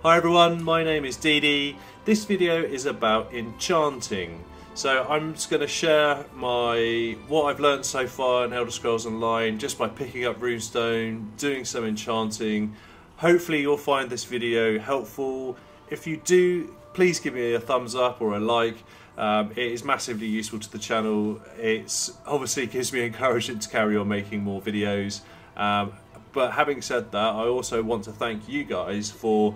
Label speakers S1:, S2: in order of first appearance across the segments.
S1: Hi everyone, my name is Dee. This video is about enchanting. So I'm just going to share what I've learned so far in Elder Scrolls Online just by picking up runestone, doing some enchanting. Hopefully you'll find this video helpful. If you do, please give me a thumbs up or a like. It is massively useful to the channel. It obviously gives me encouragement to carry on making more videos. But having said that, I also want to thank you guys for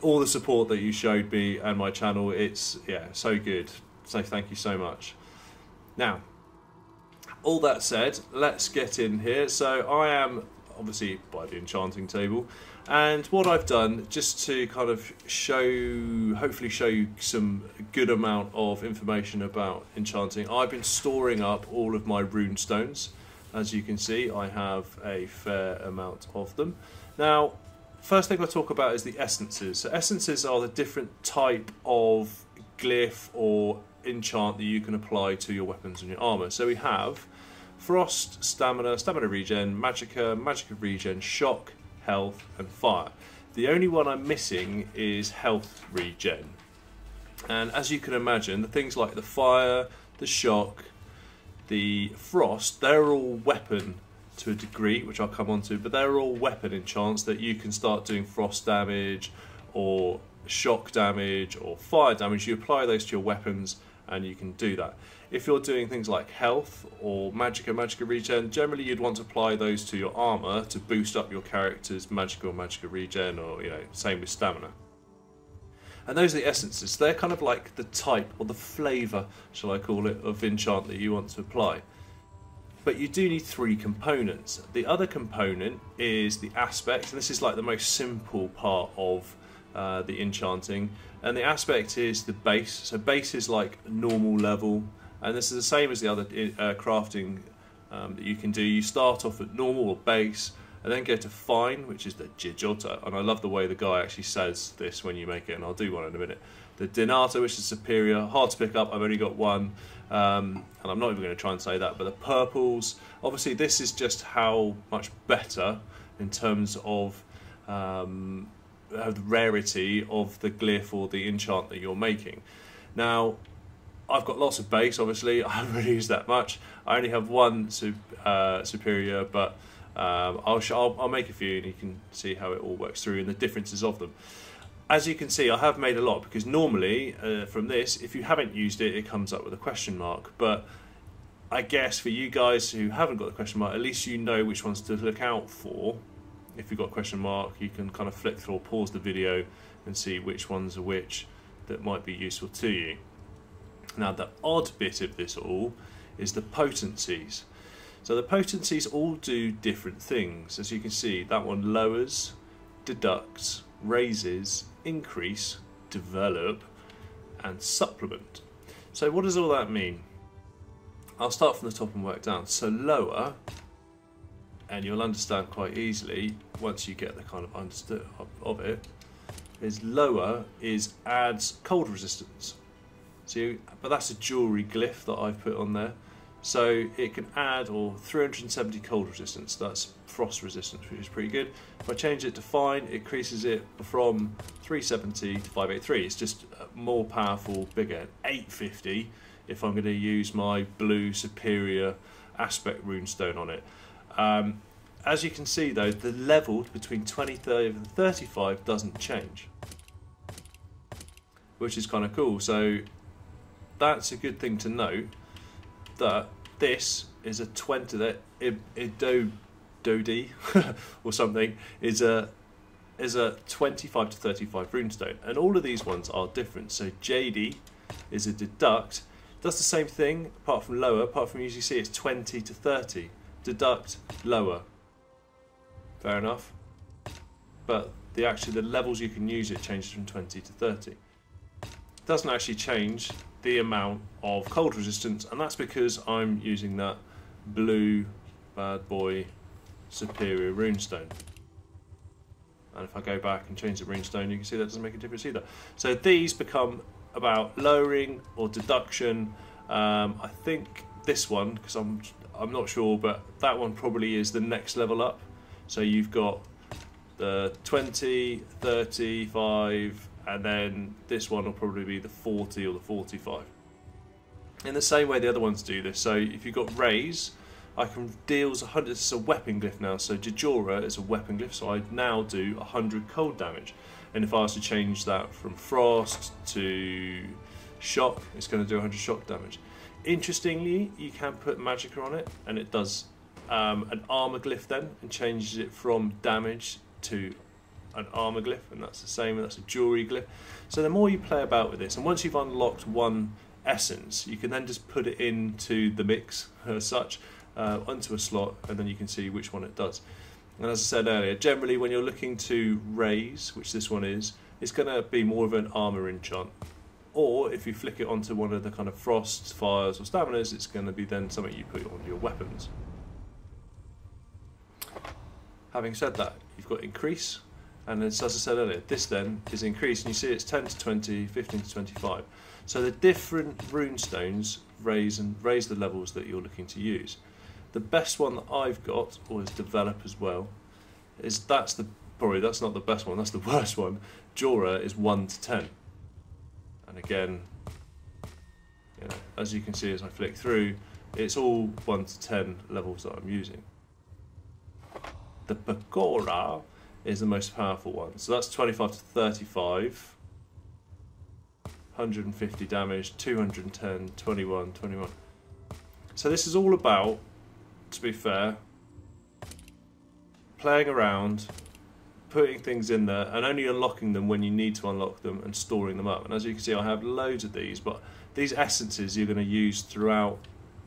S1: all the support that you showed me and my channel. It's so good, so thank you so much. Now, all that said, let's get in here. So I am obviously by the enchanting table, and what I've done, just to kind of hopefully show you some good amount of information about enchanting, I've been storing up all of my rune stones. As you can see, I have a fair amount of them. Now, first thing I'll talk about is the essences. So essences are the different type of glyph or enchant that you can apply to your weapons and your armour. So we have Frost, Stamina, Stamina regen, Magicka regen, Shock, Health and Fire. The only one I'm missing is Health regen. And as you can imagine, the things like the Fire, the Shock, the Frost, they're all weapon to a degree, which I'll come on to, but they're all weapon enchants that you can start doing frost damage or shock damage or fire damage. You apply those to your weapons and you can do that. If you're doing things like health or Magicka regen, generally you'd want to apply those to your armour to boost up your character's Magicka regen, or same with stamina. And those are the essences. They're kind of like the type or the flavour, shall I call it, of enchant that you want to apply. But you do need three components. The other component is the aspect, and this is like the most simple part of the enchanting. And the aspect is the base. So base is like normal level, and this is the same as the other crafting that you can do. You start off at normal or base, and then go to fine, which is the Jijota. And I love the way the guy actually says this when you make it, and I'll do one in a minute. The Dinata, which is superior, hard to pick up, I've only got one, and I'm not even going to try and say that, but the purples, obviously this is just how much better in terms of the rarity of the glyph or the enchant that you're making. Now, I've got lots of base, obviously, I haven't really used that much. I only have one superior, but I'll make a few and you can see how it all works through and the differences of them. As you can see, I have made a lot, because normally from this, if you haven't used it, it comes up with a question mark. But I guess for you guys who haven't got the question mark, at least you know which ones to look out for. If you've got a question mark, you can kind of flick through or pause the video and see which ones are which that might be useful to you. Now, the odd bit of this all is the potencies. So the potencies all do different things. As you can see, that one lowers, deducts, raises, increase, develop and supplement. So what does all that mean? I'll start from the top and work down. So lower, and you'll understand quite easily once you get the kind of understood of it, is lower is adds cold resistance. But that's a jewelry glyph that I've put on there. So it can add 370 cold resistance, that's frost resistance, which is pretty good. If I change it to fine, it increases it from 370 to 583. It's just more powerful, bigger. 850 if I'm going to use my blue superior aspect runestone on it. As you can see though, the level between 25 and 35 doesn't change, which is kind of cool. So that's a good thing to note, that this is a 20, that Dodi or something is a 25 to 35 runestone, and all of these ones are different. So JD is a deduct, does the same thing apart from lower, apart from usually see it's 20 to 30, deduct lower, fair enough, but the levels you can use it changes from 20 to 30. It doesn't actually change the amount of cold resistance, and that's because I'm using that blue bad boy superior runestone. And if I go back and change the runestone, you can see that doesn't make a difference either. So these become about lowering or deduction. I think this one, because I'm not sure, but that one probably is the next level up. So you've got the 20, 35, and then this one will probably be the 40 or the 45. In the same way the other ones do this. So if you've got Raise, I can deals 100. This is a weapon glyph now. So Jajora is a weapon glyph. So I now do 100 cold damage. And if I was to change that from Frost to Shock, it's going to do 100 shock damage. Interestingly, you can put Magicka on it, and it does an armor glyph then, and changes it from damage to an armor glyph, and that's the same. That's a jewelry glyph. So the more you play about with this, and once you've unlocked one essence, you can then just put it into the mix as such, onto a slot, and then you can see which one it does. And as I said earlier, generally when you're looking to raise, which this one is, it's going to be more of an armor enchant. Or if you flick it onto one of the kind of frosts, fires or staminas, it's going to be then something you put on your weapons. Having said that, you've got increase, and as I said earlier, this then is increase, and you see it's 10 to 20, 15 to 25. So the different rune stones raise the levels that you're looking to use. The best one that I've got, or has developed as well, is that's not the best one, that's the worst one. Jora is 1 to 10. And again, you know, as you can see as I flick through, it's all 1 to 10 levels that I'm using. The Pekora is the most powerful one. So that's 25 to 35, 150 damage, 210, 21, 21. So this is all about, to be fair, playing around, putting things in there, and only unlocking them when you need to unlock them, and storing them up. And as you can see, I have loads of these, but these essences you're going to use throughout,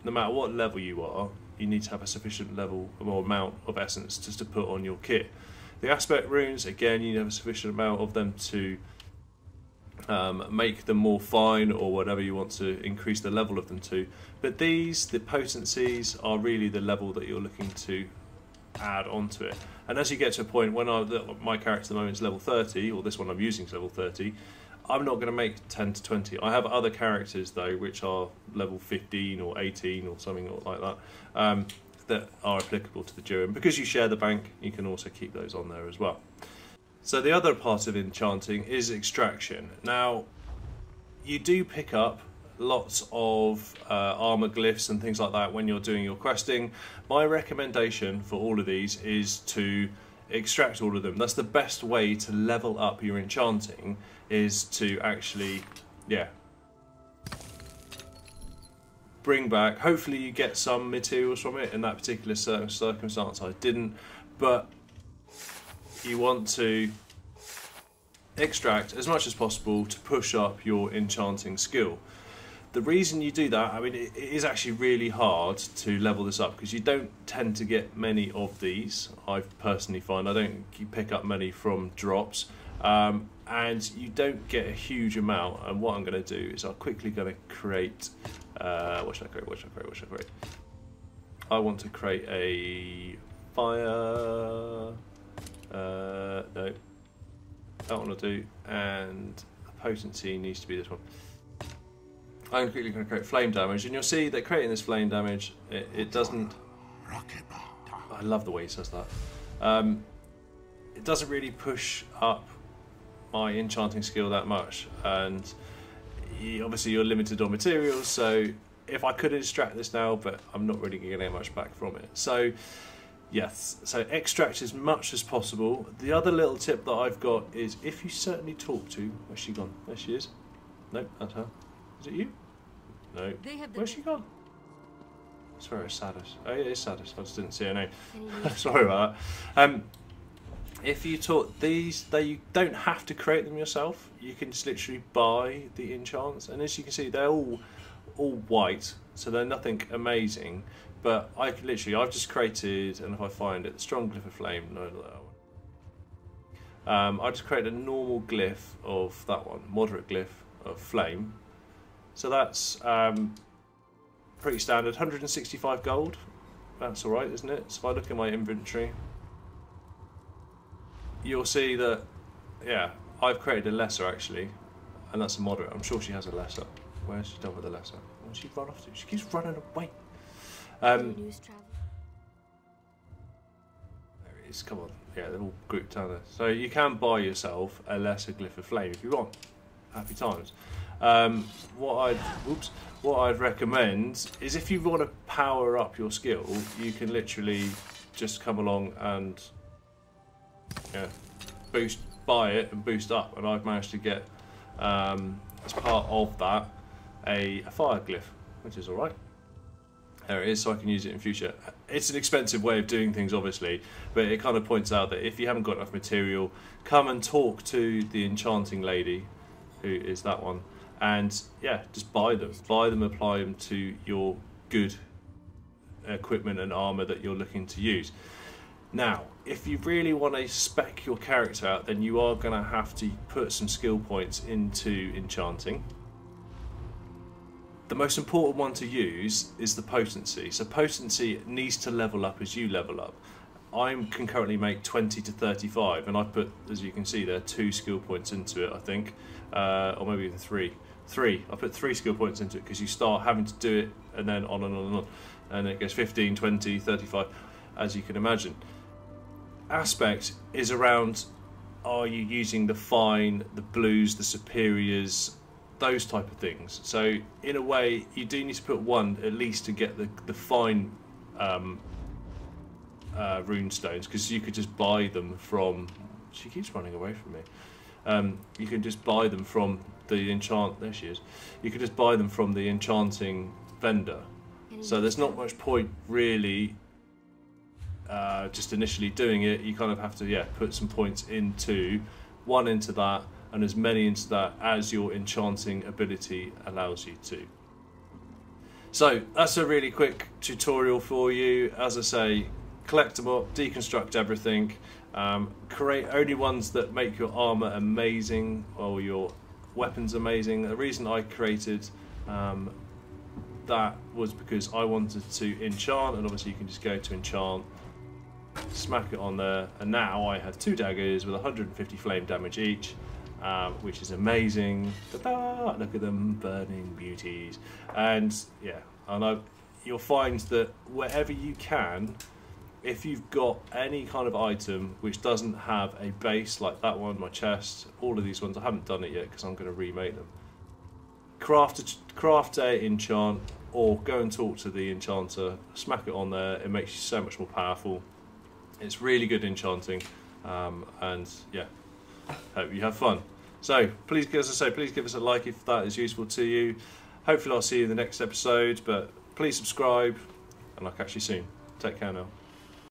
S1: no matter what level you are. You need to have a sufficient level or amount of essence just to put on your kit. The aspect runes, again, you need to have a sufficient amount of them to make them more fine, or whatever you want to increase the level of them to. But these, the potencies, are really the level that you're looking to add onto it. And as you get to a point, when my character at the moment is level 30, or this one I'm using is level 30, I'm not going to make 10 to 20. I have other characters though which are level 15 or 18 or something like that, that are applicable to the duo. And because you share the bank, you can also keep those on there as well. So the other part of enchanting is extraction. Now, you do pick up lots of armor glyphs and things like that when you're doing your questing. My recommendation for all of these is to extract all of them. That's the best way to level up your enchanting, is to actually, bring back, hopefully you get some materials from it. In that particular circumstance I didn't, but you want to extract as much as possible to push up your enchanting skill. The reason you do that, I mean, it is actually really hard to level this up because you don't tend to get many of these. I personally find I don't pick up many from drops, and you don't get a huge amount. And what I'm going to do is I'm quickly going to create. What should I create? I want to create a fire. No, that one will do, and the potency needs to be this one. I'm quickly going to create flame damage, and you'll see that creating this flame damage, it doesn't. I love the way he says that. It doesn't really push up my enchanting skill that much, and obviously you're limited on materials. So if I could extract this now, but I'm not really going to get much back from it. So yes, so extract as much as possible. The other little tip that I've got is if you certainly talk to. Where's she gone? There she is. Nope, that's her. Is it you? No. Where's she gone? I swear it's Sadis. Oh yeah, it's Sadis. I just didn't see her name. Sorry about that. If you talk these, you don't have to create them yourself. You can just literally buy the enchants, and as you can see, they're all white, so they're nothing amazing. But I've just created, and if I find it, the strong glyph of flame. No, that one. I just created a normal glyph of that one, moderate glyph of flame. So that's pretty standard, 165 gold. That's all right, isn't it? So if I look in my inventory, you'll see that, yeah, I've created a lesser actually, and that's a moderate. I'm sure she has a lesser. Where's she done with the lesser? Where's she run off to? She keeps running away. There he it's, come on, yeah, they're all grouped together. So you can buy yourself a lesser glyph of flame if you want. Happy times. What I'd recommend is, if you want to power up your skill, you can literally just come along and buy it and boost up. And I've managed to get, as part of that, a fire glyph, which is alright. There it is, so I can use it in future. It's an expensive way of doing things, obviously, but it kind of points out that if you haven't got enough material, come and talk to the Enchanting lady, who is that one, and yeah, just buy them, apply them to your good equipment and armour that you're looking to use. Now, if you really want to spec your character out, then you are going to have to put some skill points into Enchanting. The most important one to use is the potency. So potency needs to level up as you level up. I can currently make 20 to 35, and I put, as you can see there, 2 skill points into it, I think, or maybe even 3. I put 3 skill points into it, because you start having to do it and then on and on and on, and it goes 15, 20, 35, as you can imagine. Aspect is around, are you using the fine, the blues, the superiors, those type of things. So in a way, you do need to put 1 at least to get the fine rune stones, because you could just buy them from, she keeps running away from me, you can just buy them from the there she is, you could just buy them from the enchanting vendor. So there's not much point really just initially doing it. You kind of have to put some points into 1 into that, and as many into that as your enchanting ability allows you to. So that's a really quick tutorial for you. As I say, collect them up, deconstruct everything, create only ones that make your armour amazing or your weapons amazing. The reason I created that was because I wanted to enchant, and obviously you can just go to enchant, smack it on there, and now I have 2 daggers with 150 flame damage each, which is amazing. Ta-da! Look at them burning beauties. And yeah, you'll find that wherever you can, if you've got any kind of item which doesn't have a base, like that one, my chest, all of these ones, I haven't done it yet because I'm going to remake them. Craft a enchant, or go and talk to the enchanter, smack it on there. It makes you so much more powerful. It's really good enchanting, and yeah, hope you have fun. So please, as I say, please give us a like if that is useful to you. Hopefully I'll see you in the next episode, but please subscribe, and I'll catch you soon. Take care now.